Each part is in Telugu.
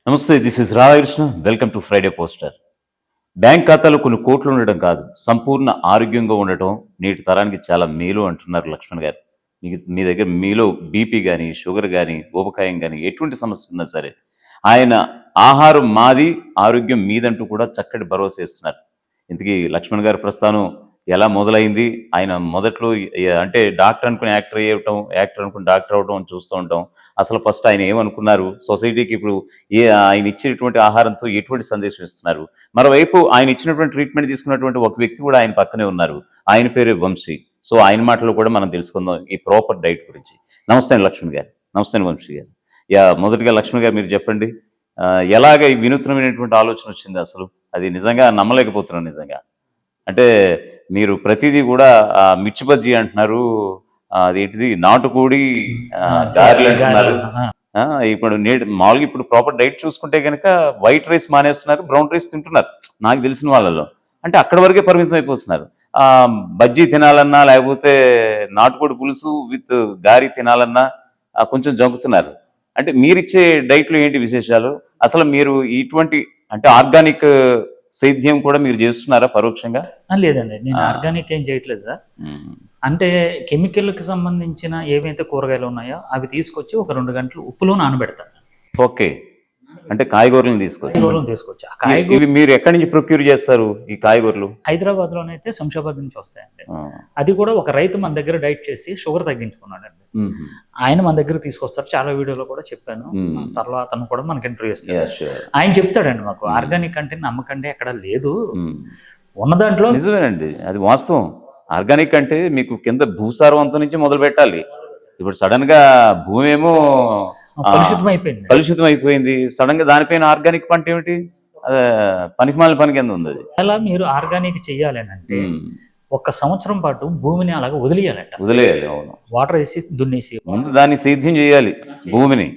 నమస్తే, this is Radhakrishna. Welcome to Friday poster. Bank ఖాతాలో కొన్ని కోట్లు ఉండడం కాదు, సంపూర్ణ ఆరోగ్యంగా ఉండటం నేటి తరానికి చాలా మేలు అంటున్నారు లక్ష్మణ్ గారు. మీ దగ్గర మీలో బీపీ కానీ, షుగర్ కానీ, ఊబకాయం కానీ ఎటువంటి సమస్య ఉన్నా సరే, ఆయన ఆహారం మాది, ఆరోగ్యం మీదంటూ కూడా చక్కటి భరోసా ఇస్తున్నారు. ఇంతకీ లక్ష్మణ్ గారి ప్రస్థానం ఎలా మొదలైంది? ఆయన మొదట్లో అంటే డాక్టర్ అనుకుని యాక్టర్ అయ్యటం, యాక్టర్ అనుకుని డాక్టర్ అవ్వడం అని చూస్తూ ఉంటాం. అసలు ఫస్ట్ ఆయన ఏమనుకున్నారు? సొసైటీకి ఇప్పుడు ఆయన ఇచ్చేటువంటి ఆహారంతో ఎటువంటి సందేశం ఇస్తున్నారు? మరోవైపు ఆయన ఇచ్చినటువంటి ట్రీట్మెంట్ తీసుకున్నటువంటి ఒక వ్యక్తి కూడా ఆయన పక్కనే ఉన్నారు. ఆయన పేరే వంశీ. సో ఆయన మాటలో కూడా మనం తెలుసుకుందాం ఈ ప్రాపర్ డైట్ గురించి. నమస్తే అండి లక్ష్మణ్ గారు. నమస్తే అండి వంశీ గారు. మొదటిగా లక్ష్మణ్ గారు మీరు చెప్పండి. ఎలాగ ఈ వినూత్నమైనటువంటి ఆలోచన వచ్చింది అసలు? అది నిజంగా నమ్మలేకపోతున్నాను నిజంగా. అంటే మీరు ప్రతిదీ కూడా మిర్చి బజ్జీ అంటున్నారు, అదేంటిది నాటుకోడి గారెలు అంటున్నారు. ఇప్పుడు మామూలుగా ఇప్పుడు ప్రాపర్ డైట్ చూసుకుంటే కనుక వైట్ రైస్ మానేస్తున్నారు, బ్రౌన్ రైస్ తింటున్నారు నాకు తెలిసిన వాళ్ళలో. అంటే అక్కడి వరకే పరిమితం అయిపోతున్నారు. బజ్జీ తినాలన్నా లేకపోతే నాటుకోడి పులుసు విత్ గారి తినాలన్నా కొంచెం జంకుతున్నారు. అంటే మీరిచ్చే డైట్లో ఏంటి విశేషాలు? అసలు మీరు ఇటువంటి అంటే ఆర్గానిక్ సేద్యం కూడా మీరు చేస్తున్నారా పరోక్షంగా? లేదండి, నేను ఆర్గానిక్ ఏం చేయట్లేదు సార్. అంటే కెమికల్కి సంబంధించిన ఏవైతే కూరగాయలు ఉన్నాయో అవి తీసుకొచ్చి ఒక 2 గంటలు ఉప్పులో నానబెడతాను. ఓకే, అంటే కాయగూరలను తీసుకొచ్చి ఇవి మీరు ఎక్కడి నుంచి ప్రొక్యూర్ చేస్తారు ఈ కాయగూరలు? హైదరాబాద్ లోనైతే శంషాబాద్ నుంచి వస్తాయండి. అది కూడా ఒక రైతు మన దగ్గర డైట్ చేసి షుగర్ తగ్గించుకున్నాడండి. ఆయన మన దగ్గర తీసుకొస్తారు. చాలా వీడియోలో కూడా చెప్పాను, తర్వాత అతను కూడా మనకి ఇంటర్వ్యూ ఇస్తాడు. ఆయన చెప్తాడండి మాకు ఆర్గానిక్ అంటే నమ్మకండి ఎక్కడ లేదు, ఉన్న దాంట్లో నిజమేనండి, అది వాస్తవం. ఆర్గానిక్ అంటే మీకు కింద భూసారవంతం నుంచి మొదలు పెట్టాలి. ఇప్పుడు సడన్ గా భూమి ఏమో కలుషితం అయిపోయింది, సడన్ గా దానిపైన ఆర్గానిక్ పంట ఏమిటి? పనికిమాలిన పని కింద ఉంది అది. అలా మీరు ఆర్గానిక్ చెయ్యాలని అంటే 1 సంవత్సరం పాటు భూమిని అలాగ వదిలేయాలంట. అవును, వాటర్ వేసి దున్నేసి ముందు దాన్ని సేద్యం చేయాలి భూమిని.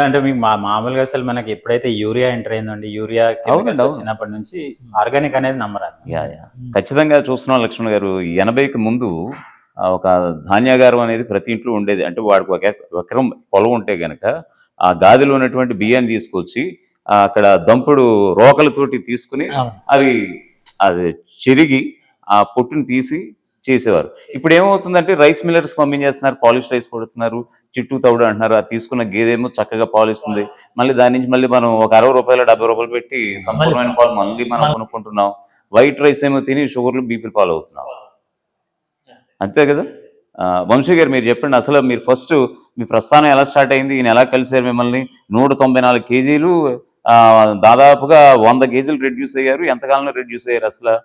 అంటే మీకు మామూలుగా అసలు మనకి ఎప్పుడైతే యూరియా ఎంటర్ అయిందండి, యూరియా చిన్నప్పటి నుంచి ఆర్గానిక్ అనేది నమ్మరాదు. ఖచ్చితంగా చూస్తున్నాం లక్ష్మణ్ గారు. 80కి ముందు ఒక ధాన్యాగారం అనేది ప్రతి ఇంట్లో ఉండేది. అంటే వాడికి ఒక ఎకరం పొలం ఉంటే గనక ఆ గాదిలో ఉన్నటువంటి బియ్యాన్ని తీసుకొచ్చి అక్కడ దంపుడు రోకలతోటి తీసుకుని అది చెరిగి ఆ పొట్టుని తీసి చేసేవారు. ఇప్పుడు ఏమవుతుందంటే రైస్ మిల్లర్స్ పంపించేస్తున్నారు, పాలిష్ రైస్ కొడుతున్నారు, చిట్టు తౌడు అంటున్నారు. అది తీసుకున్న గేదేమో చక్కగా పాలిస్తుంది. మళ్ళీ దాని నుంచి మళ్ళీ మనం ఒక 60 రూపాయలు 70 రూపాయలు పెట్టి సంపూర్ణమైన పాలు మళ్ళీ మనం కొనుక్కుంటున్నాం. వైట్ రైస్ ఏమో తిని షుగర్లు బీపీలు పాలు అవుతున్నాం. అంతే కదా? వంశీ గారు మీరు చెప్పండి, అసలు మీరు ఫస్ట్ మీ ప్రస్థానం ఎలా స్టార్ట్ అయింది? ఈయన ఎలా కలిసారు మిమ్మల్ని? 194 కేజీలు దాదాపుగా 100 కేజీలు రెడ్యూస్ అయ్యారు. ఎంతకాలంలో రెడ్యూస్ అయ్యారు అసలు?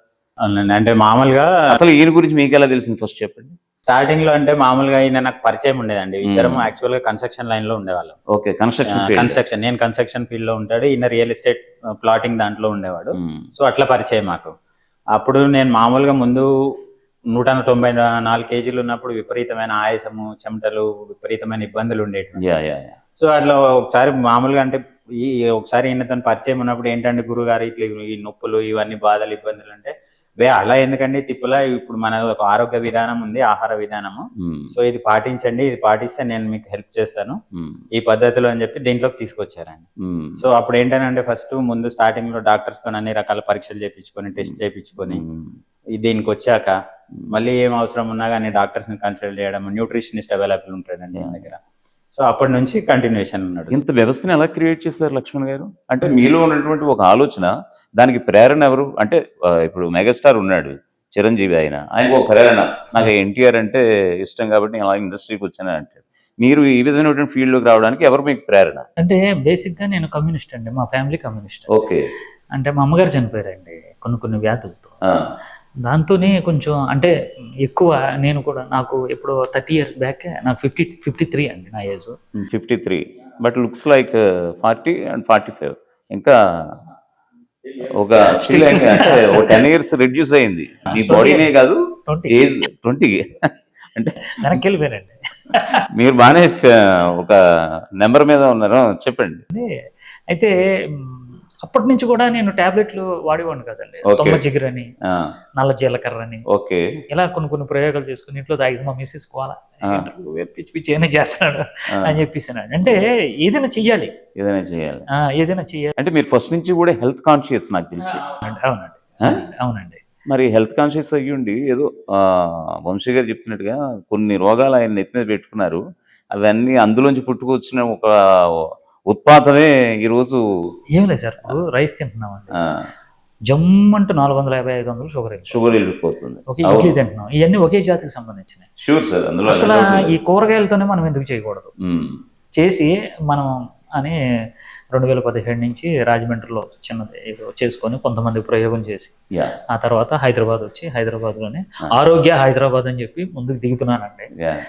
అంటే మామూలుగా అసలు ఈయన గురించి మీకు ఎలా తెలిసింది ఫస్ట్ చెప్పండి. స్టార్టింగ్ లో అంటే మామూలుగా ఈయన నాకు పరిచయం ఉండేదండి. ఇద్దరం యాక్చువల్ గా కన్స్ట్రక్షన్ లైన్ లో ఉండేవాళ్ళం. Okay, construction. నేను కన్స్ట్రక్షన్ ఫీల్డ్ లో ఉంటాడు, ఈయన రియల్ ఎస్టేట్ ప్లాటింగ్ దాంట్లో ఉండేవాడు. సో అట్లా పరిచయం మాకు. అప్పుడు నేను మామూలుగా ముందు 194 కేజీలు ఉన్నప్పుడు విపరీతమైన ఆయాసము, చెమటలు, విపరీతమైన ఇబ్బందులు ఉండేవి. సో అట్లా ఒకసారి మామూలుగా అంటే ఒకసారి ఈయనతో పరిచయం ఉన్నప్పుడు ఏంటంటే గురుగారు ఇట్లా ఈ నొప్పులు ఇవన్నీ బాధలు ఇబ్బందులు అంటే అలా ఎందుకండి తిప్పులా, ఇప్పుడు మన ఒక ఆరోగ్య విధానం ఉంది, ఆహార విధానము, సో ఇది పాటించండి, ఇది పాటిస్తే నేను మీకు హెల్ప్ చేస్తాను ఈ పద్ధతిలో అని చెప్పి దీంట్లోకి తీసుకొచ్చారండి. సో అప్పుడు ఏంటంటే ఫస్ట్ ముందు స్టార్టింగ్ లో డాక్టర్స్ తో అన్ని రకాల పరీక్షలు చేయించుకొని టెస్ట్ చేయించుకొని దీనికి వచ్చాక మళ్ళీ ఏం అవసరం ఉన్నా కానీ డాక్టర్స్ ని కన్సల్ట్ చేయడం, న్యూట్రిషనిస్ట్ అవైలబుల్ ఉంటాడండి మన దగ్గర. సో అప్పటి నుంచి కంటిన్యూషన్ ఉన్నాడు. ఇంత వ్యవస్థని ఎలా క్రియేట్ చేశారు లక్ష్మణ్ గారు? అంటే మీలో ఉన్నటువంటి ఒక ఆలోచన, దానికి ప్రేరణ ఎవరు? అంటే ఇప్పుడు మెగాస్టార్ ఉన్నాడు చిరంజీవి, ఆయనకు ఒక ప్రేరణ, నాకు ఎన్టీఆర్ అంటే ఇష్టం కాబట్టి నేను అలా ఇండస్ట్రీకి వచ్చాను అంటే, మీరు ఈ విధమైనటువంటి ఫీల్డ్లోకి రావడానికి ఎవరు మీకు ప్రేరణ? అంటే బేసిక్ గా నేను కమ్యూనిస్ట్ అండి, మా ఫ్యామిలీ కమ్యూనిస్ట్. ఓకే, అంటే మా అమ్మగారు చనిపోయారండి కొన్ని వ్యాధులతో. దాంతోనే కొంచెం అంటే ఎక్కువ నేను కూడా, నాకు ఇప్పుడు 30 years బ్యాక్ నాకు 53 అండి నా age. 53, but looks like 40 and 45. ఇంకా ఒక స్టిల్ అంటే 10 years రెడ్యూస్ అయింది ఈ బాడీనే కాదు, ఏజ్ 20 అంటే వెనక్కి వెళ్ళిపోయారండి. మీరు బాగానే ఒక నెంబర్ మీద ఉన్నారు, చెప్పండి. అయితే అప్పటి నుంచి కూడా నేను టాబ్లెట్లు వాడేవాడిని కదండి. Okay. తొమ్మ జిగురని, ఆ, నల్ల జీలకర్ర అని, ఓకే. ఇలా కొన్ని ప్రయోగాలు చేసుకుని ఇంట్లో తాగి మా మిస్సెస్ కోవాలా ఆ. పిచ్చి పిచ్చి ఏమైనా చేస్తున్నాడు ఆ, అని చెప్పేసాను. అంటే ఏదైనా చెయ్యాలి, ఏదైనా చేయాలి. ఏదైనా చెయ్యాలి. అంటే మీరు ఫస్ట్ నుంచి కూడా హెల్త్ కాన్షియస్ నాకు తెలిసి. అవునండి, ఆ? అవునండి. మరి హెల్త్ కాన్షియస్ అయ్యుండి ఏదో వంశీ గారు చెప్తున్నట్టుగా కొన్ని రోగాలు ఆయన నెత్తి మీద పెట్టుకున్నారు. అవన్నీ అందులోంచి పుట్టుకొచ్చిన ఒక ఉత్పాదమే ఈరోజు. ఏం లేదు సార్, ఇప్పుడు రైస్ తింటున్నామండి, ఆ, జమ్మంటూ 450-500 షుగర్ వెళ్ళిపోతుంది. షుగర్ వెళ్ళిపోతుంది. ఒక ఇడ్లీ తింటున్నాం, ఇవన్నీ ఒకే జాతికి సంబంధించినవి. షూర్ సార్, అందులో అసలు doubt లేదు. ఈ కూరగాయలతోనే మనం ఎందుకు చేయకూడదు ఉమ్, చేసి మనం అని 2017 నుంచి రాజమండ్రిలో చిన్నది ఏదో చేసుకొని కొంతమంది ప్రయోగం చేసి యా, ఆ తర్వాత హైదరాబాద్ వచ్చి హైదరాబాద్లోనే ఆ. ఆరోగ్య హైదరాబాద్ అని చెప్పి ముందుకు దిగుతున్నానండి. యా,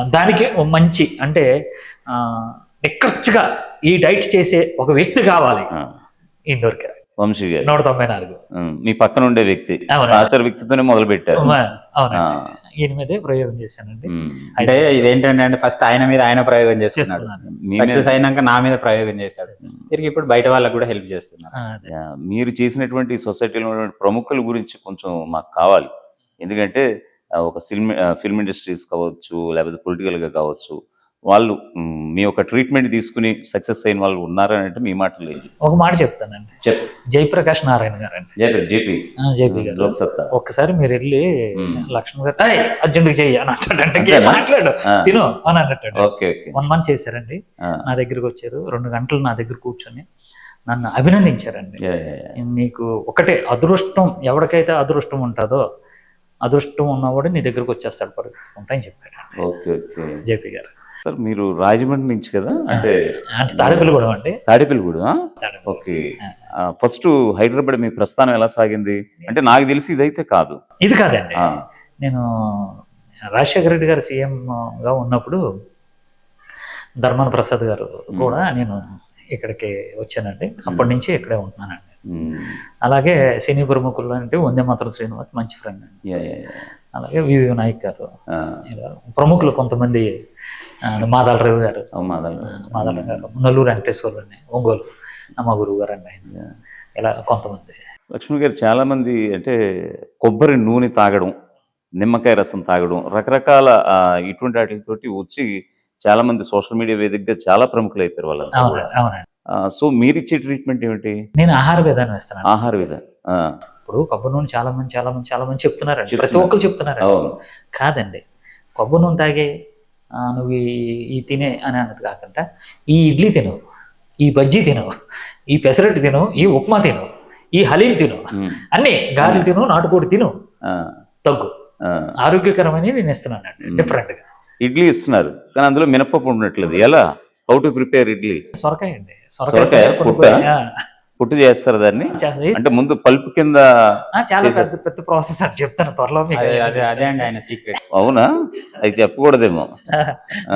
దానికి ఓ మంచి అంటే నిక్కచ్చిగా ఈ డైట్ చేసే ఒక వ్యక్తి కావాలి. ఆ, ఇందోర్కి వంశీ గారు 194. మీ పక్కన ఉండే వ్యక్తి అవును. సహచర వ్యక్తితోనే మొదలు పెట్టారు. అవునండి, ఆ. ఈయన మీదే ప్రయోగం చేశానండి. ఉమ్, అంటే ఇదేంటంటే ఫస్ట్ ఆయన మీద ఆయన ప్రయోగం చేస్తున్నాడు, చేసుకున్నాను. మీ మీద- సక్సెస్ అయినాక నా మీద ప్రయోగం చేశాడు, తిరిగి ఇప్పుడు బయట వాళ్ళకి కూడా హెల్ప్ చేస్తున్నారు. అదే. యా, మీరు చేసినటువంటి సొసైటీలో ఉన్నటువంటి ప్రముఖుల గురించి కొంచెం మాకు కావాలి. ఎందుకంటే ఒక ఫిల్మ్ ఇండస్ట్రీస్ కావచ్చు, లేకపోతే పొలిటికల్గా కావచ్చు, వాళ్ళు మీ యొక్క ట్రీట్మెంట్ తీసుకుని సక్సెస్ అయిన వాళ్ళు ఉన్నారని అంటే మీ మాటలు లేదు. ఒక మాట చెప్తానండి, చెప్పు. జయప్రకాష్ నారాయణ గారు అండి, జేపీ జేపీ గారు. లోక్సత్తా. ఒక్కసారి మీరు వెళ్ళి మ్మ్. లక్ష్మణ్ గారు అర్జెంట్గా చెయ్యి అని అంటాడంటే అంతేనా? మాట్లాడు ఆ. తిను అని అన్నట్టు. Okay okay. 1 month చేశారండి, ఆ, నా దగ్గరికి వచ్చారు, 2 గంటలు నా దగ్గర కూర్చొని నన్ను అభినందించారండి. Yeah, yeah, yeah. నీకు ఒకటే అదృష్టం, ఎవరికైతే అదృష్టం ఉంటుందో అదృష్టం ఉన్నవాడు నీ దగ్గరకు వచ్చేస్తాడు పరిగెత్తుకుంటా అని చెప్పాడు ఓకే ఓకే. జేపీ గారు. సార్ మీరు రాజమండ్రి నుంచి కదా, అంటే అంటే తాడేపల్లి కూడా అండి. తాడేపల్లిగూడ. తాడేపల్లి. ఓకే. ఫస్ట్ హైదరాబాద్ మీ ప్రస్థానం ఎలా సాగింది? అంటే నాకు తెలిసి ఇదైతే కాదు. ఇది కాదండి, ఆ, నేను రాజశేఖర రెడ్డి గారు సీఎంగా ఉన్నప్పుడు ధర్మాన ప్రసాద్ గారు కూడా నేను ఇక్కడికి వచ్చానండి. అప్పటి నుంచి ఇక్కడే ఉంటున్నానండి. ఉమ్, అలాగే సినీ ప్రముఖులు అంటే వందే మాత్రం శ్రీనివాస్ మంచి ఫ్రెండ్ అండి. Yeah, yeah, yeah. అలాగే వివి నాయక్ గారు, ఆ, ఇలా ప్రముఖులు కొంతమంది, మాదాల రవి గారు, మాదాల. మాదాల గారు, నల్లూరు వెంకటేశ్వర్లు అని, ఒంగోలు మా గురువు గారు అండి ఆయన, ఇలా కొంతమంది. లక్ష్మి గారు చాలా మంది అంటే కొబ్బరి నూనె తాగడం, నిమ్మకాయ రసం తాగడం, రకరకాల ఇటువంటి వాటితోటి వచ్చి చాలా మంది సోషల్ మీడియా వేదికగా చాలా ప్రముఖులు అయిపోయారు వాళ్ళంతా కూడా. అవునండి, అవునండి. సో మీరు ఇచ్చే ట్రీట్మెంట్ ఏమిటి? నేను ఆహార విధానం ఇస్తాను. ఆహార విధానం. ఆ, ఇప్పుడు కొబ్బరి నూనె చాలా మంది చెప్తున్నారండి, ప్రతి చెప్తున్నారు. ఒక్కరు చెప్తున్నారండి. అవును. కాదండి, కొబ్బరి నూనె తాగే నువ్వు ఈ తినే అని అన్నది కాకుండా ఈ ఇడ్లీ తిను, ఈ బజ్జీ తిను, ఈ పెసరట్టు తిను, ఈ ఉప్మా తిను, ఈ హలీం తిను, ఉమ్, అన్నీ గారెలు తిను, నాటుకోడి తిను, ఆ, తగ్గు, ఆ. ఆరోగ్యకరమని నేను ఇస్తున్నాను అండి డిఫరెంట్గా. ఇడ్లీ ఇస్తున్నారు కానీ అందులో మినపప్పు ఉండట్లేదు. ఎలా? How to prepare idli? సొరకాయ అండి, సొరకాయ కొన్ని- పుట్ట? ఆ, పుట్టు చేస్తారు దాన్ని. చేసి- అంటే ముందు పల్పు కింద. చాలా పెద్ద ప్రాసెస్ అని చెప్తాను త్వరలో మీకు. అదే అండి ఆయన సీక్రెట్. అవునా? అది చెప్పకూడదేమో.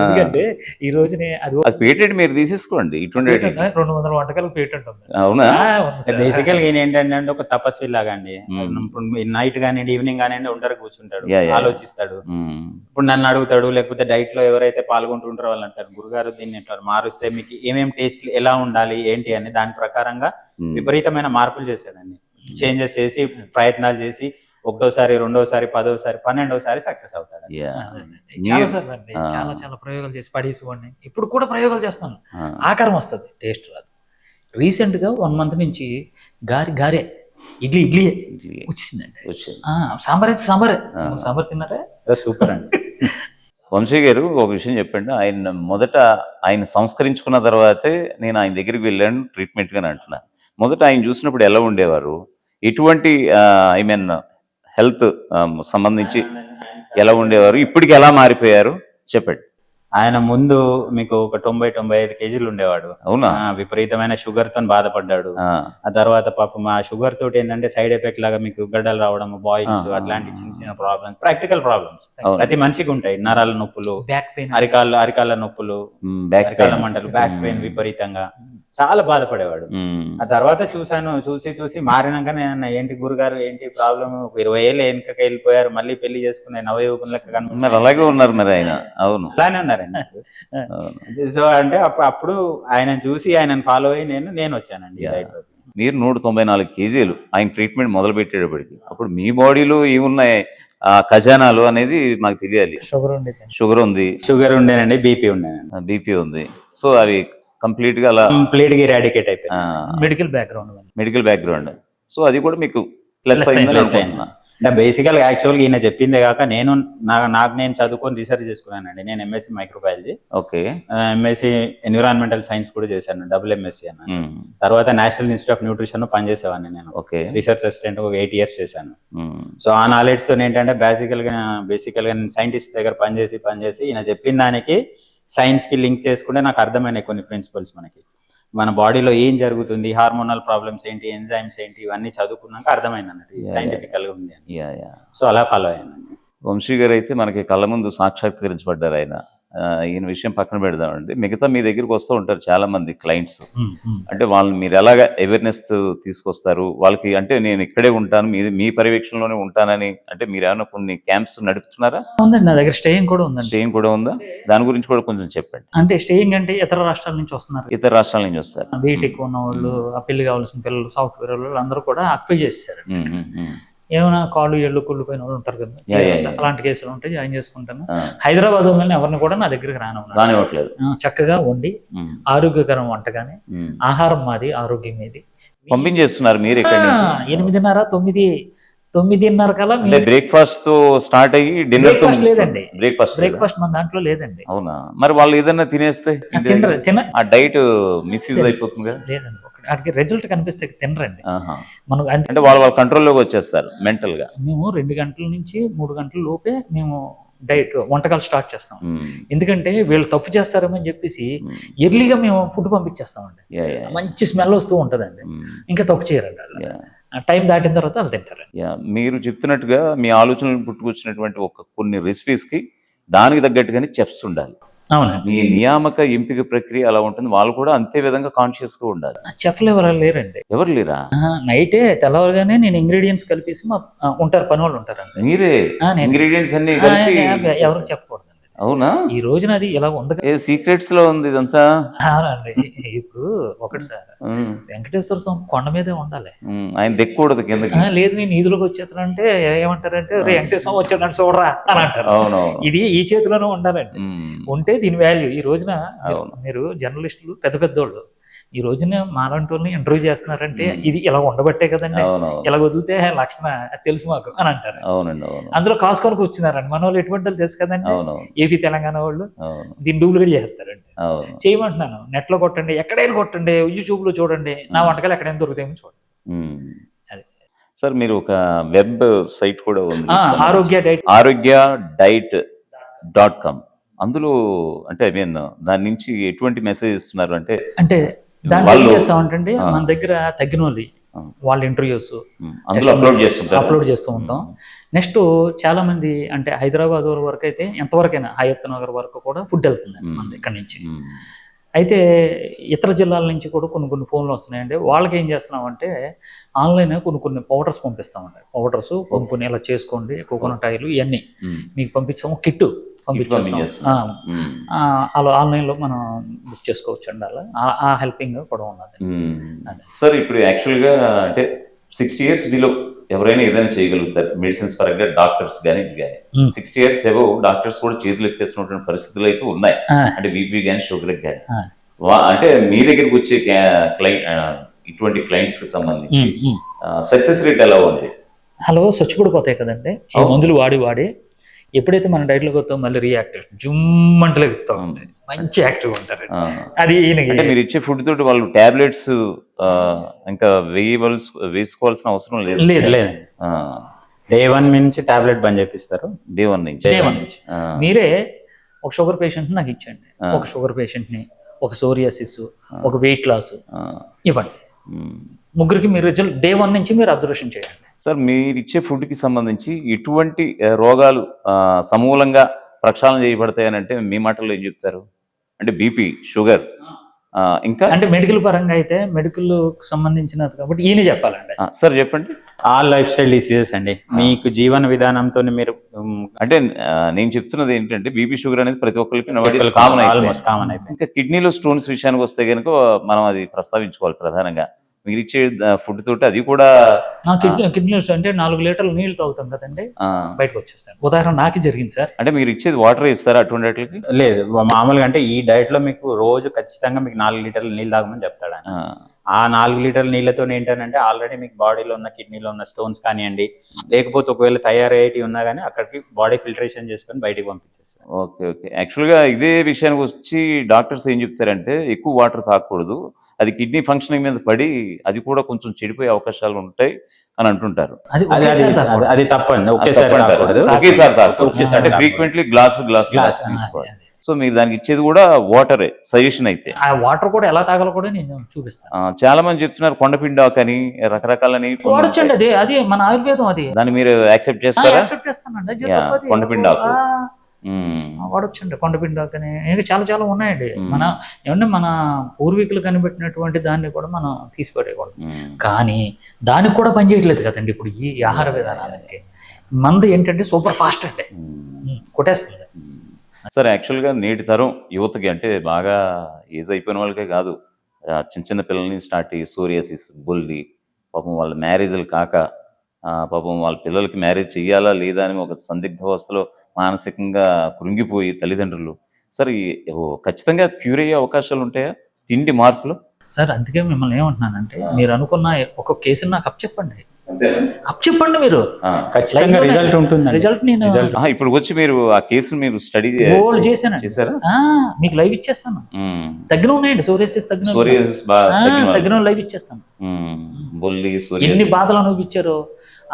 ఎందుకంటే ఈ రోజునే అది అది పేటెంట్ మీరు తీసేసుకోండి ఇటువంటి. 200 వంటకాలు పేటెంట్ ఉంది. అవునా? ఉంది సార్. బేసికల్ ఈయన ఏంటంటే ఒక తపస్వి లాగా అండి. మ్మ్. ఇప్పుడు నైట్ కానివ్వండి, ఈవినింగ్ కానివ్వండి ఒంటరి కూర్చుంటాడు, Yeah, yeah. ఆలోచిస్తాడు. ఉమ్, ఇప్పుడు నన్ను అడుగుతాడు, లేకపోతే డైట్ లో ఎవరైతే పాల్గొంటుంటారో వాళ్ళు అంటారు, గురుగారు దీన్ని ఎట్లా మారుస్తే మీకు ఏమేమి టేస్ట్ ఎలా ఉండాలి ఏంటి అని దాని ప్రకారంగా ఉమ్. విపరీతమైన మార్పులు చేశాడండి. చేంజెస్ చేసి ప్రయత్నాలు చేసి ఒకటోసారి, రెండోసారి, 10వసారి, 12వసారి సక్సెస్ అవుతాడు. Yeah. చాలా సార్ అండి, ఆ. చాలా ప్రయోగాలు చేసి పడేసివ్వండి. ఇప్పుడు కూడా ప్రయోగాలు చేస్తాను, ఆ. ఆకారం వస్తుంది, టేస్ట్ రాదు. రీసెంట్ గా 1 month నుంచి గారే ఇడ్లీ వచ్చిందండి. వచ్చింది. సాంబార్ అయితే సాంబార్ ఆ. సాంబార్ తిన్నారా? సూపర్ అండి. వంశీ గారు ఒక విషయం చెప్పండి. ఆయన మొదట ఆయన సంస్కరించుకున్న తర్వాతే నేను ఆయన దగ్గరికి వెళ్ళాను ట్రీట్మెంట్ గాని అంటున్నాను. మొదట ఆయన చూసినప్పుడు ఎలా ఉండేవారు? ఎటువంటి ఐ మీన్ హెల్త్ సంబంధించి ఎలా ఉండేవారు? ఇప్పటికి ఎలా మారిపోయారు చెప్పండి. ఆయన ముందు మీకు ఒక 90-95 కేజీలు ఉండేవాడు. అవునా? విపరీతమైన షుగర్ తో బాధపడ్డాడు. ఆ, ఆ తర్వాత పాపం ఆ షుగర్ తోటి ఏంటంటే సైడ్ ఎఫెక్ట్ లాగా మీకు గడ్డలు రావడం, బాయిల్స్, ఆ. అట్లాంటి చిన్న చిన్న ప్రాబ్లమ్స్, ప్రాక్టికల్ ప్రాబ్లమ్స్ అవును. ప్రతి మనిషికి ఉంటాయి. నరాల నొప్పులు, బ్యాక్ పెయిన్, అరికాళ్ళ నొప్పులు, బ్యాక్ అరికాళ్ళ పెయిన్. మంటలు, బ్యాక్ పెయిన్ విపరీతంగా. చాలా బాధపడేవాడు. ఆ తర్వాత చూసి మారినాక నేను ఏంటి గురుగారు ఏంటి ప్రాబ్లమ్, 20 ఏళ్ళు వెనుకకి వెళ్ళిపోయారు, మళ్ళీ పెళ్లి చేసుకునే నవయువకుని లెక్క మరి అలాగే ఉన్నారు మరి ఆయన. అవును, అలానే ఉన్నారండి. సో అంటే అప్పుడు ఆయన చూసి ఆయనను ఫాలో అయ్యి నేను వచ్చానండి ఈ డైట్ లోకి. మీరు 194 కేజీలు ఆయన ట్రీట్మెంట్ మొదలు పెట్టేటప్పటికి, అప్పుడు మీ బాడీలో ఏమున్నాయి ఖజానాలు అనేది మాకు తెలియాలి. షుగర్ ఉంది, షుగర్ ఉండేనండి, బీపీ ఉండేనండి, బీపీ ఉంది. సో అవి కంప్లీట్ గా అలా కంప్లీట్ గా ఇరాడికేట్ అయిపోయింది. Medical background. సో అది కూడా మీకు ప్లస్ అయింది. అంటే బేసికల్ గా యాక్చువల్గా ఈయన చెప్పిందే కాక నాకు నేను చదువుకొని రీసెర్చ్ చేసుకున్నానండి. నేను MSc microbiology, okay, MSc environmental science కూడా చేశాను, డబుల్ ఎంఎస్సి అన్న. తర్వాత నేషనల్ ఇన్స్టిట్యూట్ ఆఫ్ న్యూట్రిషన్ పనిచేసేవాడిని నేను. ఓకే, రీసెర్చ్ అసిస్టెంట్ ఒక 8 years చేశాను. సో ఆ నాలెడ్జ్ తో ఏంటంటే బేసికల్ గా నేను సైంటిస్ట్ దగ్గర పనిచేసి ఈయన చెప్పిన దానికి సైన్స్ కి లింక్ చేసుకుంటే నాకు అర్థమైనాయి కొన్ని ప్రిన్సిపల్స్. మన బాడీలో ఏం జరుగుతుంది, హార్మోనల్ ప్రాబ్లమ్స్ ఏంటి, ఎంజైమ్స్ ఏంటి, ఇవన్నీ చదువుకున్నాక అర్థమైంది అన్నట్టు సైంటిఫికల్ గా ఉంది. సో అలా ఫాలో అయ్యానండి. వంశీ గారు అయితే మనకి కళ్ళ ముందు సాక్షాత్కరించబడ్డారు. ఆయన ఈయన విషయం పక్కన పెడదామండి. మిగతా మీ దగ్గరికి వస్తూ ఉంటారు చాలా మంది క్లయింట్స్. అంటే వాళ్ళని మీరు ఎలాగ అవేర్నెస్ తీసుకొస్తారు వాళ్ళకి? అంటే నేను ఇక్కడే ఉంటాను, మీ పర్యవేక్షణలోనే ఉంటానని, అంటే మీరు ఏమైనా కొన్ని క్యాంప్స్ నడుపుతున్నారా? ఉందండి, నా దగ్గర స్టేయింగ్ కూడా ఉందండి. స్టేయింగ్ కూడా ఉందా? దాని గురించి కూడా కొంచెం చెప్పండి. అంటే స్టేయింగ్ అంటే ఇతర రాష్ట్రాల నుంచి వస్తున్నారు. ఇతర రాష్ట్రాల నుంచి వస్తారు. బీటెక్ ఉన్న వాళ్ళు, ఆ పెళ్లి కావాల్సిన పిల్లలు, సాఫ్ట్వేర్ వాళ్ళు అందరూ కూడా అక్వై చేస్తారు. ఏమైనా కాళ్ళు ఎళ్ళు కుళ్ళిపోయిన వాళ్ళు ఉంటారు కదా, అలాంటి కేసులు ఉంటే జాయిన్ చేసుకుంటాను. హైదరాబాద్ వాళ్ళని ఎవరిని కూడా నా దగ్గరికి రానివ్వట్లేదు. చక్కగా వండి ఆరోగ్యకరం వంట గానీ, ఆహారం మాది, ఆరోగ్యం మీది పంపించేస్తున్నారు మీరు. ఇక్కడ 8:30, 9:30 కల్లా బ్రేక్ఫాస్ట్ తో స్టార్ట్ అయ్యి డిన్నర్ తో లేదండి. బ్రేక్ఫాస్ట్ మన దాంట్లో లేదండి. అవునా? మరి వాళ్ళు ఏదన్నా తినేస్తే ఆ డైట్ మిస్యూజ్ అయిపోతుంది కదా? లేదండి, వాటికి రిజల్ట్ కనిపిస్తే తినరండి. మనకు అంటే వాళ్ళ కంట్రోల్లోకి వచ్చేస్తారు మెంటల్ గా. మేము 2 గంటల నుంచి 3 గంటల లోపే మేము డైట్ వంటకాలు స్టార్ట్ చేస్తాం. ఎందుకంటే వీళ్ళు తప్పు చేస్తారేమో అని చెప్పేసి ఎర్లీగా మేము ఫుడ్ పంపించేస్తామండి. మంచి స్మెల్ వస్తూ ఉంటుందండి, ఇంకా తప్పు చేయరండి వాళ్ళు. టైం దాటిన తర్వాత వాళ్ళు తింటారు. మీరు చెప్తున్నట్టుగా మీ ఆలోచనలు పుట్టుకొచ్చినటువంటి కొన్ని రెసిపీస్ కి దానికి తగ్గట్టుగానే చెఫ్స్ ఉండాలి. అవునండి, మీ నియామక ఎంపిక ప్రక్రియ అలా ఉంటుంది. వాళ్ళు కూడా అంతే విధంగా కాన్షియస్ గా ఉండాలి. చెఫ్లు ఎవరు లేరండి. ఎవరు లేరా? నైటే తెల్లవారుగానే నేను ఇంగ్రీడియంట్స్ కలిపేసి ఉంటారు, పని వాళ్ళు ఉంటారండి. మీరే ఇంగ్రీడియంట్స్ అన్ని కలిపి ఎవరు చెప్పకూడదు. అవునా? ఈ రోజున అది ఇలా ఉంది, సీక్రెట్స్ లో ఉంది ఇదంతా. ఇప్పుడు ఒకటి సార్, వెంకటేశ్వర స్వామి కొండ మీదే ఉండాలి, ఆయన దిక్కకూడదు కిందకి. లేదు నేను ఈదులోకి వచ్చేస్తానంటే ఏమంటారంటే వెంకటేశ్వర స్వామి వచ్చాడు చూడరా అని అంటారు. ఇది ఈ చేతిలోనే ఉండాలండి. ఉంటే దీని వాల్యూ. ఈ రోజున మీరు జర్నలిస్టులు పెద్ద పెద్దోళ్ళు ఈ రోజున మాలాంటి వాళ్ళని ఇంటర్వ్యూ చేస్తున్నారంటే ఇది ఇలా ఉండబట్టే కదండి, ఇలా వదిలితే లక్షణ తెలుసు మాకు అని అంటారు. అందులో కాసుకొని కూర్చున్నారండి. మన వాళ్ళు ఎటువంటి వాళ్ళు తెలుసు కదండి, ఏపీ తెలంగాణ వాళ్ళు దీన్ని డూప్లికేట్ చేస్తారండి. చేయమంటున్నాను, నెట్ లో కొట్టండి, ఎక్కడైనా కొట్టండి, యూట్యూబ్ లో చూడండి, నా వంటకాలు ఎక్కడైనా దొరుకుతాయో చూడండి. సార్ మీరు ఒక వెబ్ సైట్ కూడా ఉంది, ఆరోగ్య-డైట్.com. అందులో అంటే దాని నుంచి ఎటువంటి మెసేజ్ ఇస్తున్నారు? అంటే దాంట్లో ఏం చేస్తామంటే మన దగ్గర తగ్గిన వాళ్ళ ఇంటర్వ్యూస్ అప్లోడ్ చేస్తూ ఉంటాం. నెక్స్ట్ చాలా మంది అంటే హైదరాబాద్ వరకు అయితే ఎంతవరకైనా హయత్ నగర్ వరకు కూడా ఫుడ్ వెళ్తుంది మన ఇక్కడ నుంచి. అయితే ఇతర జిల్లాల నుంచి కూడా కొన్ని ఫోన్లు వస్తున్నాయండి. వాళ్ళకి ఏం చేస్తున్నామంటే ఆన్లైన్ కొన్ని పౌడర్స్ పంపిస్తామండి. పౌడర్స్ కొన్ని ఇలా చేసుకోండి, కోకోనట్ ఆయిల్ ఇవన్నీ మీకు పంపిస్తాము, కిట్ పంపించేస్తాం. అలా ఆన్లైన్లో మనం బుక్ చేసుకోవచ్చు అండి. అలా ఆ హెల్పింగ్ కూడా ఉన్నది. సార్ ఇప్పుడు యాక్చువల్గా అంటే 60 years బిలో ఎవరైనా ఏదైనా చేయగలుగుతారు మెడిసిన్స్ పరంగా, డాక్టర్స్ కానీ 60 years అబౌవ్ డాక్టర్స్ కూడా చేతులు ఎత్తేస్తున్నటువంటి పరిస్థితులు అయితే ఉన్నాయి. అంటే బీపీ కానీ షుగర్ కానీ. అంటే మీ దగ్గరికి వచ్చే ఇటువంటి క్లయింట్స్ కి సంబంధించి సక్సెస్ రేట్ ఎలా ఉంది? చచ్చిపడిపోతాయి కదండి ఈ మందులు వాడి ఎప్పుడైతే మన డైట్లోకి వస్తాం మళ్ళీ రియాక్టివ్ జుమ్మంటలు ఎగుతా ఉంది, మంచి యాక్టివ్ ఉంటారు. అది మీరు ఇచ్చే ఫుడ్ తోటి వాళ్ళు టాబ్లెట్స్ ఇంకా వేసుకోవాల్సిన అవసరం లేదు. డే 1 నుంచి టాబ్లెట్ బంద్ చేపిస్తారు. డే 1 నుంచి మీరే ఒక షుగర్ పేషెంట్ నాకు ఇచ్చండి, ఒక షుగర్ పేషెంట్ ని, ఒక సోరియాసిస్, ఒక వెయిట్ లాస్ ఇవ్వండి. ముగ్గురికి మీరు రిజల్ట్ డే 1 నుంచి మీరు అబ్జర్వేషన్ చేయండి. సార్ మీరు ఇచ్చే ఫుడ్కి సంబంధించి ఎటువంటి రోగాలు సమూలంగా ప్రక్షాళన చేయబడతాయని అంటే మీ మాటల్లో ఏం చెప్తారు? అంటే బీపీ, షుగర్, ఇంకా అంటే మెడికల్ పరంగా అయితే మెడికల్ సంబంధించినది కాబట్టి ఈయన చెప్పాలండి. సార్ చెప్పండి. ఆల్ లైఫ్ స్టైల్ డిసీజెస్ అండి. మీకు జీవన విధానంతో మీరు అంటే నేను చెప్తున్నది ఏంటంటే బీపీ షుగర్ అనేది ప్రతి ఒక్కరికి కామన్ ఆల్మోస్ట్ కామన్ అయిపోయింది. ఇంకా కిడ్నీలో స్టోన్స్ విషయానికి వస్తే కనుక మనం అది ప్రస్తావించుకోవాలి ప్రధానంగా. మీరు ఇచ్చే ఫుడ్ తోటి అది కూడా కిడ్నీస్ అంటే 4 లీటర్లు నీళ్లు తాగుతాం కదండి, బయటకు వచ్చేస్తాను. ఉదాహరణ నాకు జరిగింది సార్. అంటే మీరు ఇచ్చేది వాటర్ ఇస్తారా అటువంటి వాటికి? లేదు, మామూలుగా అంటే ఈ డైట్ లో మీకు రోజు ఖచ్చితంగా మీకు 4 లీటర్ల నీళ్ళు తాగమని చెప్తాడు ఆయన. ఆ 4 లీటర్ల నీళ్ళతో ఏంటంటే ఆల్రెడీ మీకు బాడీలో ఉన్న కిడ్నీలో ఉన్న స్టోన్స్ కానివ్వండి, లేకపోతే ఒకవేళ తయారయ్యేటి ఉన్నా కానీ అక్కడికి బాడీ ఫిల్టరేషన్ చేసుకొని బయటికి పంపించేస్తారు. Okay okay. యాక్చువల్గా ఇదే విషయానికి వచ్చి డాక్టర్స్ ఏం చెప్తారంటే ఎక్కువ వాటర్ తాగకూడదు, అది కిడ్నీ ఫంక్షనింగ్ మీద పడి అది కూడా కొంచెం చెడిపోయే అవకాశాలు ఉంటాయి అని అంటుంటారు. అది తప్పండి. ఒకేసారి అంటే ఫ్రీక్వెంట్లీ గ్లాస్ తీసుకోవాలి. సో మీరు దానికి ఇచ్చేది కూడా వాటరే సజెషన్ అయితే. ఆ వాటర్ కూడా ఎలా తాగాలో కూడా నేను చూపిస్తాను. చాలా మంది చెప్తున్నారు కొండపిండి ఆకు అని రకరకాలని వాడొచ్చండి. అది మన ఆయుర్వేదం. అది దాన్ని మీరు యాక్సెప్ట్ చేస్తారా? యాక్సెప్ట్ చేస్తానండి. కొండపిండి ఆకు వాడొచ్చండి. కొండపిండి ఆకు అని ఇంకా చాలా చాలా ఉన్నాయండి. ఏమంటే మన పూర్వీకులు కనిపెట్టినటువంటి దాన్ని కూడా మనం తీసిపెట్టకూడదు. కానీ దానికి కూడా పనిచేయట్లేదు కదండి ఇప్పుడు ఈ ఆహార విధానాలకి. మంది ఏంటంటే సూపర్ ఫాస్ట్ అండి, కొట్టేస్తుంది. సార్ యాక్చువల్గా నేటి తరం యువతకి అంటే బాగా ఏజ్ అయిపోయిన వాళ్ళకే కాదు, చిన్న చిన్న పిల్లల్ని స్టార్ట్ అయ్యి సోరియాసిస్, బొల్లి, పాపం వాళ్ళ మ్యారేజ్లు కాక పాపం వాళ్ళ పిల్లలకి మ్యారేజ్ చెయ్యాలా లేదా అని ఒక సందిగ్ధావస్థలో మానసికంగా కృంగిపోయి తల్లిదండ్రులు సార్ ఖచ్చితంగా క్యూర్ అయ్యే అవకాశాలు ఉంటాయా తిండి మార్పులు? సార్ అందుకే మిమ్మల్ని ఏమంటున్నానంటే మీరు అనుకున్న ఒక కేసుని నాకు చెప్పండి మీరు ఖచ్చితంగా రిజల్ట్ ఉంటుంది. రిజల్ట్ నేను ఇప్పుడు వచ్చి మీరు ఆ కేసును మీరు స్టడీ చేశారా? మీకు లైవ్ ఇచ్చేస్తాను. తగ్గిన ఉన్నాయండి సోరియాసిస్ తగ్గిన లైవ్ ఇచ్చేస్తాను. ఎన్ని బాధలు అనుభవించారో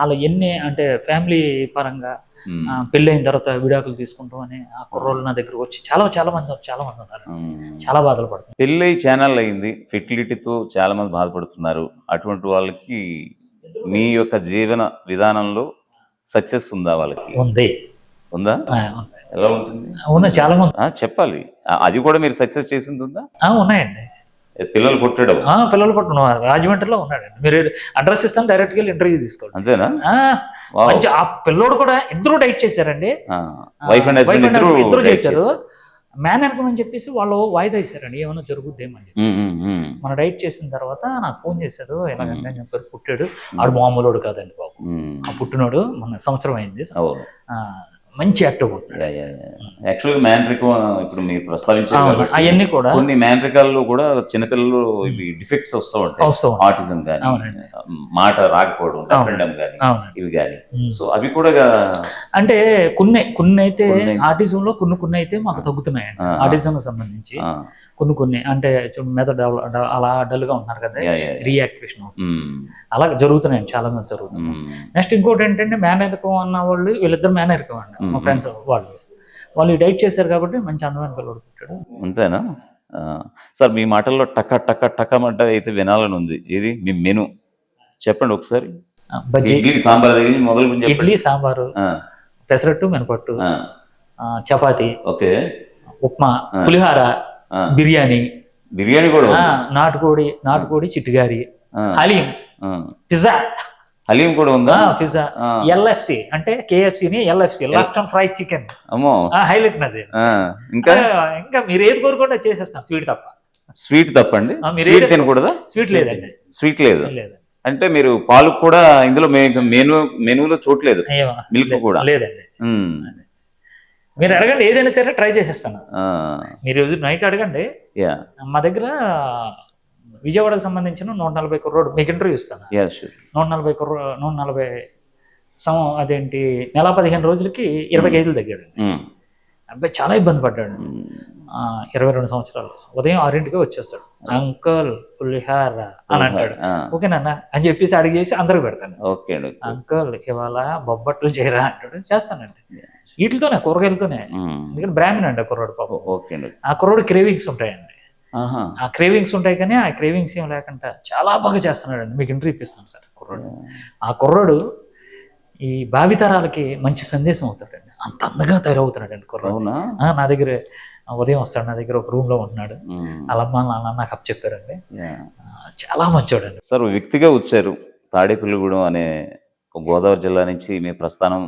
అలా ఎన్ని అంటే ఫ్యామిలీ పరంగా పెళ్ళైన తర్వాత విడాకులు తీసుకుంటాం అని ఆ కుర్రోళ్ళు నా దగ్గరకు వచ్చి చాలా మంది ఉన్నారు. చాలా బాధలు పడుతున్నారు. పెళ్ళై ఛానల్ అయింది, ఫెర్టిలిటీతో చాలా మంది బాధపడుతున్నారు. అటువంటి వాళ్ళకి మీ యొక్క జీవన విధానంలో సక్సెస్ ఉందా? వాళ్ళకి ఉందా? ఎలా ఉంటుంది? చాలా మంది చెప్పాలి. అది కూడా మీరు సక్సెస్ చేసింది ఉందా? ఉన్నాయండి. పిల్లలు పుట్టడం రాజమండ్రిలో ఉన్నాడండి. మీరు అడ్రస్ ఇస్తాను, డైరెక్ట్ గా ఇంటర్వ్యూ తీసుకోండి. అంతేనా? మంచి ఆ పిల్లోడు కూడా ఇద్దరు డైట్ చేశారండి. వైఫ్ అండ్ హస్బెండ్ ఇద్దరు చేశారు. మేనర్కం అని చెప్పేసి వాళ్ళు వాయిదా ఇచ్చారండి, ఏమైనా జరుగుద్దేమని చెప్పేసి. మన డైట్ చేసిన తర్వాత నాకు ఫోన్ చేశాడు, ఎలాగంటే అని చెప్పారు. పుట్టాడు, ఆడు మామూలుడు కాదండి బాబు. ఆ పుట్టినోడు మన సంవత్సరం అయింది, మంచి యాక్టివ్ ఉంటున్నాడు. యాక్చువల్గా మ్యాన్రికం ఇప్పుడు మీరు ప్రస్తావించారు అవన్నీ కూడా కొన్ని మ్యాన్రికాల్లో కూడా చిన్నపిల్లలు ఇవి డిఫెక్ట్స్ వస్తూ ఉంటాయి. ఆటిజం కానీ, మాట రాకపోవడం, కానీ ఇవి కానీ. సో అవి కూడా అంటే కొన్ని అయితే ఆటిజం లో కొన్ని అయితే మాకు తగ్గుతున్నాయండి. ఆటిజం సంబంధించి కొన్ని అంటే మెదడు అలా డల్ గా ఉంటున్నారు కదా, రీయాక్టివేషన్ అలా జరుగుతున్నాయండి, చాలా మంది జరుగుతున్నాయి. నెక్స్ట్ ఇంకోటి ఏంటంటే మేనరికం అన్న వాళ్ళు వీళ్ళిద్దరు మేనరికం అండి, మా ఫ్రెండ్స్ వాళ్ళు డైట్ చేశారు కాబట్టి మంచి అందమైన పిల్లడు పుట్టాడు. అంతేనా? సార్ మీ మాటల్లో టక మంట అయితే వినాలని ఉంది. ఇది మీ మెను చెప్పండి ఒకసారి. ఇడ్లీ సాంబార్ మొదలు. ఇడ్లీ సాంబారు, పెసరట్టు, మినపట్టు, చపాతి, ఓకే, ఉప్మా, పులిహార, బిర్యానీ కూడా, నాటుకోడి చిట్టుగారి, హలీం, పిజ్జా. హలీం కూడా ఉందా? పిజ్జా, ఎల్ఎఫ్సి అంటే KFC LFC last and fry chicken. అమ్మో, హైలైట్ నది. ఇంకా మీరు ఏది కోరుకుంటే చేసేస్తాను. స్వీట్ తప్పండి. స్వీట్ తినకూడదా? స్వీట్ లేదండి. స్వీట్ లేదు అంటే మీరు పాలు కూడా ఇందులో మెనూలో చూడలేదు, మిల్క్ కూడా లేదండి. మీరు అడగండి, ఏదైనా సరే ట్రై చేసేస్తాను. మీరు నైట్ అడగండి. మా దగ్గర విజయవాడకు సంబంధించిన 140 రోడ్డు మీకు ఇంటర్వ్యూ ఇస్తాను. 140 అదేంటి నెల 15 రోజులకి 20 కేజీలు తగ్గాడు. అబ్బాయి చాలా ఇబ్బంది పడ్డాడు. 22 సంవత్సరాలు. ఉదయం 6ంటికే వచ్చేస్తాడు. అంకుల్ పులిహార అని అంటాడు. ఓకేనన్నా అని చెప్పేసి అడిగేసి అందరికి పెడతాను. అంకుల్ ఇవాళ బొబ్బట్లు చేయరా అంటాడు, చేస్తానండి. వీటితోనే కూరగాయలతోనే, ఎందుకంటే బ్రాహ్మణ్ అండి కుర్రోడు పాపం. ఆ కుర్రోడు క్రేవింగ్స్ ఉంటాయండి. ఆ క్రేవింగ్స్ ఉంటాయి కానీ ఆ క్రేవింగ్స్ ఏం లేకుండా చాలా బాగా చేస్తున్నాడండి. మీకు ఇంటర్వ్యూ ఇప్పిస్తాను సార్. ఆ కుర్రోడు ఈ భావితరాలకి మంచి సందేశం అవుతాడండి. అంత అందంగా తయారవుతున్నాడండి కుర్రోడు. నా దగ్గర ఉదయం వస్తాడు నా దగ్గర, ఒక రూమ్ లో ఉంటున్నాడు. వాళ్ళమ్మ నాన్న నాకు అప్ చెప్పారండి. చాలా మంచోడండి. సార్ వ్యక్తిగా వచ్చారు, తాడేపల్లిగూడెం అనే ఒక గోదావరి జిల్లా నుంచి మీ ప్రస్థానం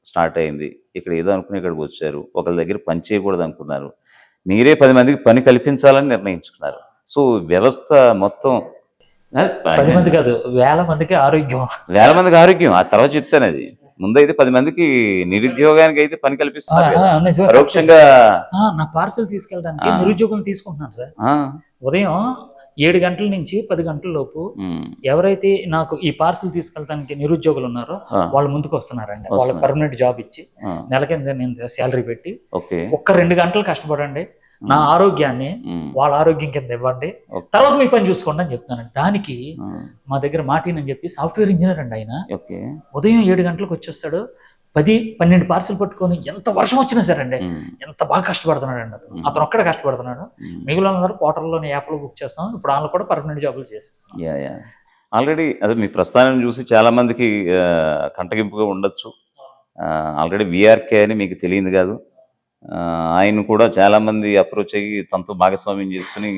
స్టార్ట్ అయింది. ఇక్కడ ఏదో అనుకుని ఇక్కడికి వచ్చారు. ఒకరి దగ్గర పని చేయకూడదు అనుకున్నారు, మీరే 10 మందికి పని కల్పించాలని నిర్ణయించుకున్నారు. సో వ్యవస్థ మొత్తం 10 మంది కాదు, 1000 మందికి ఆరోగ్యం. 1000 మందికి ఆరోగ్యం, ఆ తర్వాత చెప్తాను. అది ముందైతే 10 మందికి నిరుద్యోగానికి అయితే పని కల్పిస్తున్నారు కదా. నిజమే. పరోక్షంగా నా పార్సల్ తీసుకెళ్ళడానికి నిరుద్యోగులు తీసుకుంటున్నాను సార్. ఉదయం 7 గంటల నుంచి 10 గంటల లోపు ఎవరైతే నాకు ఈ పార్సల్ తీసుకెళ్ళడానికి నిరుద్యోగులు ఉన్నారో వాళ్ళు ముందుకు వస్తున్నారండి. వాళ్ళకి పర్మనెంట్ జాబ్ ఇచ్చి నెల కింద నేను శాలరీ పెట్టి ఒక్క 2 గంటలు కష్టపడండి, నా ఆరోగ్యాన్ని వాళ్ళ ఆరోగ్యం కింద ఇవ్వండి, తర్వాత మీ పని చూసుకోండి అని చెప్తున్నానండి. దానికి మా దగ్గర మాటిన్ అని చెప్పి సాఫ్ట్వేర్ ఇంజనీర్ అండి ఆయన. ఉదయం 7 గంటలకు వచ్చేస్తాడు, 10-12 పార్సల్ పట్టుకొని ఎంత వర్షం వచ్చినా సరే అండి ఎంత బాగా కష్టపడుతున్నాడు అండి. అతను ఒక్కడే కష్టపడుతున్నాడు, మిగిలిన అందరూ పోర్టల్లోని యాప్లో బుక్ చేస్తాం. ఇప్పుడు వాళ్ళు కూడా పర్మనెంట్ జాబులు చేసేస్తాం. ఆల్రెడీ అదే మీ ప్రస్థానం చూసి చాలా మందికి కంటగింపుగా ఉండొచ్చు. ఆల్రెడీ విఆర్కే అని మీకు తెలియదు కాదు. ఆయన కూడా చాలా మంది అప్రోచ్ అయ్యి తనతో భాగస్వామ్యం చేసుకుని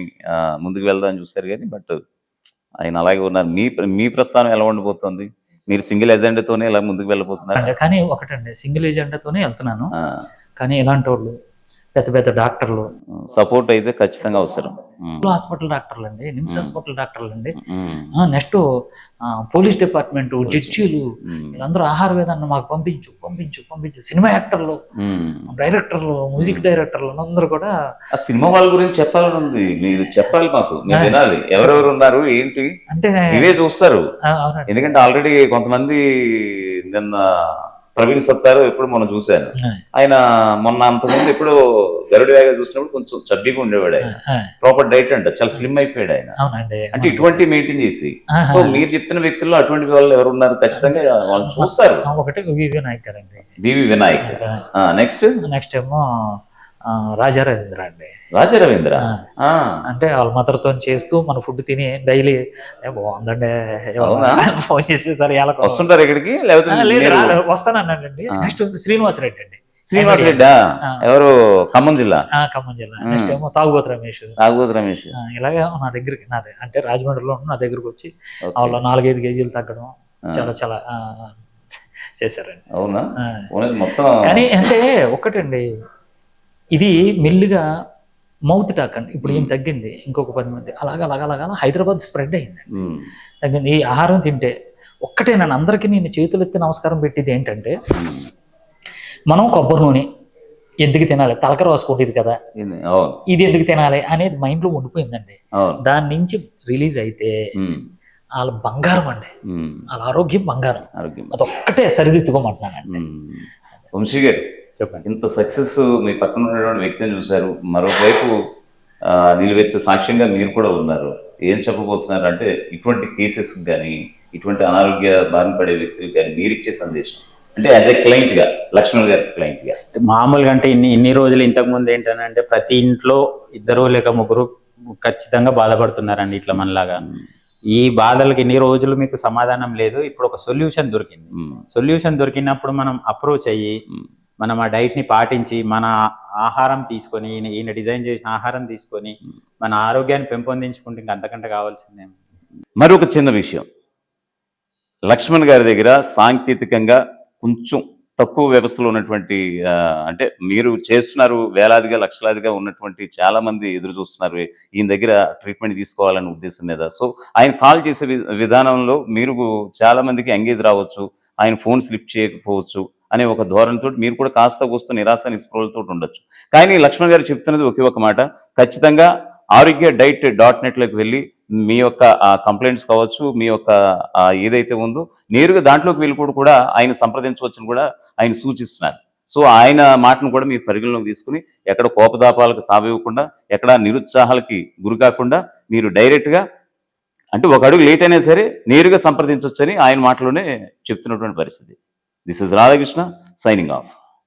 ముందుకు వెళ్దామని చూశారు కానీ బట్ ఆయన అలాగే ఉన్నారు. మీ ప్రస్థానం ఎలా ఉండిపోతుంది? మీరు సింగిల్ ఎజెండాతోనే ఇలా ముందుకు వెళ్ళిపోతున్నారు? కానీ ఒకటండి, సింగిల్ ఎజెండాతోనే వెళ్తున్నాను. కానీ ఇలాంటి వాళ్ళు పెద్ద పెద్ద డాక్టర్లు సపోర్ట్ అయితే ఖచ్చితంగా అవసరం. హాస్పిటల్ డాక్టర్లు అండి, నిమ్స్ హాస్పిటల్ డాక్టర్లు అండి, నెక్స్ట్ పోలీస్ డిపార్ట్మెంట్ జడ్జీలు, వీళ్ళందరూ ఆహార విధానం మాకు పంపించు పంపించు పంపించు. సినిమా యాక్టర్లు, డైరెక్టర్లు, మ్యూజిక్ డైరెక్టర్లు అందరూ కూడా. ఆ సినిమా వాళ్ళ గురించి చెప్పాలని ఉంది, మీరు చెప్పాలి మాకు, మీరు వినాలి. ఎవరెవరు ఉన్నారు ఏంటి అంటే ఇవే చూస్తారు. ఎందుకంటే ఆల్రెడీ కొంతమంది నిన్న ప్రవీణ్ సత్తారు ఎప్పుడు మనం చూశాను. ఆయన మొన్న అంతకుముందు ఎప్పుడు గరుడు వేగా చూసినప్పుడు కొంచెం చబ్బీగా ఉండేవాడు. ఆయన ప్రాపర్ డైట్ అంట, చాలా స్లిమ్ అయిపోయాడు ఆయన. అంటే ఇటువంటి మెయింటైన్ చేసి. సో మీరు చెప్తున్న వ్యక్తుల్లో అటువంటి వాళ్ళు ఎవరు ఉన్నారు? ఖచ్చితంగా వాళ్ళు చూస్తారు. ఒకటి వివి వినాయక్ గారండి, వివి వినాయక్. నెక్స్ట్ ఏమో రాజా రవీంద్ర అండి. రాజా రవీంద్ర అంటే వాళ్ళ మదర్తో చేస్తూ మన ఫుడ్ తిని డైలీ బాగుందండి ఫోన్ చేసి సరే వస్తుంటారు ఇక్కడికి, వస్తానన్నాడండి. నెక్స్ట్ శ్రీనివాస్ రెడ్డి అండి. శ్రీనివాస్ రెడ్డి ఎవరు? ఖమ్మం జిల్లా. ఖమ్మం జిల్లా. నెక్స్ట్ ఏమో తాగుబోతు రమేష్. ఇలాగే నా దగ్గరికి అంటే రాజమండ్రిలో నా దగ్గరకు వచ్చి వాళ్ళు 4-5 కేజీలు తగ్గడం చాలా చాలా చేశారండి. అవునా? మొత్తం కానీ అంటే ఒకటండి, ఇది మెల్లిగా మౌత్ టాక్ అండి. ఇప్పుడు ఏం తగ్గింది, ఇంకొక 10 మంది అలాగా హైదరాబాద్ స్ప్రెడ్ అయింది. తగ్గింది. ఈ ఆహారం తింటే ఒక్కటే నన్ను అందరికీ నేను చేతులు ఎత్తి నమస్కారం పెట్టేది ఏంటంటే, మనం కొబ్బరి నూనె ఎందుకు తినాలి, తలకర రాసుకుంటుంది కదా, ఇది ఎందుకు తినాలి అనేది మైండ్లో ఉండిపోయిందండి. దాని నుంచి రిలీజ్ అయితే వాళ్ళ బంగారం అండి, వాళ్ళ ఆరోగ్యం బంగారం. అదొక్కటే సరిదిద్దుకోమంటున్నానండి. వంశీ గారు చెప్పండి, ఇంత సక్సెస్ మీ పక్కన ఉన్నటువంటి వ్యక్తిని చూశారు, మరోవైపు నిలువెత్తు సాక్ష్యంగా మీరు కూడా ఉన్నారు. ఏం చెప్పబోతున్నారు అంటే, ఇటువంటి కేసెస్ కానీ ఇటువంటి అనారోగ్య బారిన పడే వ్యక్తులు కానీ మీరు ఇచ్చే సందేశం అంటే యాజ్ ఎ క్లయింట్ గా, లక్ష్మణ్ గారి క్లయింట్ గా? మామూలుగా అంటే ఇన్ని రోజులు ఇంతకు ముందు ఏంటంటే ప్రతి ఇంట్లో 2 లేక 3 ఖచ్చితంగా బాధపడుతున్నారండి ఇట్లా మనలాగా. ఈ బాధలకు ఇన్ని రోజులు మీకు సమాధానం లేదు, ఇప్పుడు ఒక సొల్యూషన్ దొరికింది. సొల్యూషన్ దొరికినప్పుడు మనం అప్రోచ్ అయ్యి మనం ఆ డైట్ ని పాటించి మన ఆహారం తీసుకొని, ఈయన డిజైన్ చేసిన ఆహారం తీసుకొని మన ఆరోగ్యాన్ని పెంపొందించుకుంటే ఇంకా అంతకంటే కావాల్సిందే. మరొక చిన్న విషయం, లక్ష్మణ్ గారి దగ్గర సాంకేతికంగా కొంచెం తక్కువ వ్యవస్థలో ఉన్నటువంటి అంటే మీరు చేస్తున్నారు, వేలాదిగా లక్షలాదిగా ఉన్నటువంటి చాలా మంది ఎదురు చూస్తున్నారు ఈయన దగ్గర ట్రీట్మెంట్ తీసుకోవాలనే ఉద్దేశం మీద. సో ఆయన కాల్ చేసే విధానంలో మీరు చాలా మందికి ఎంగేజ్ రావచ్చు, ఆయన ఫోన్ స్లిప్ చేయకపోవచ్చు అనే ఒక ధోరణితో మీరు కూడా కాస్త కూస్తూ నిరాశ నిస్పృహలతో ఉండొచ్చు. కానీ లక్ష్మణ్ గారు చెప్తున్నది ఒకే ఒక మాట, ఖచ్చితంగా ఆరోగ్యడైట్.net వెళ్ళి మీ యొక్క కంప్లైంట్స్ కావచ్చు, మీ యొక్క ఏదైతే ఉందో నేరుగా దాంట్లోకి వెళ్ళి కూడా ఆయన సంప్రదించవచ్చని కూడా ఆయన సూచిస్తున్నారు. సో ఆయన మాటను కూడా మీరు పరిగణలోకి తీసుకుని ఎక్కడ కోపతాపాలకు తావివ్వకుండా, ఎక్కడ నిరుత్సాహాలకి గురి కాకుండా మీరు డైరెక్ట్గా అంటే ఒక అడుగు లేట్ అయినా సరే నేరుగా సంప్రదించవచ్చని ఆయన మాటలోనే చెప్తున్నటువంటి పరిస్థితి. This is Radhakrishna signing off.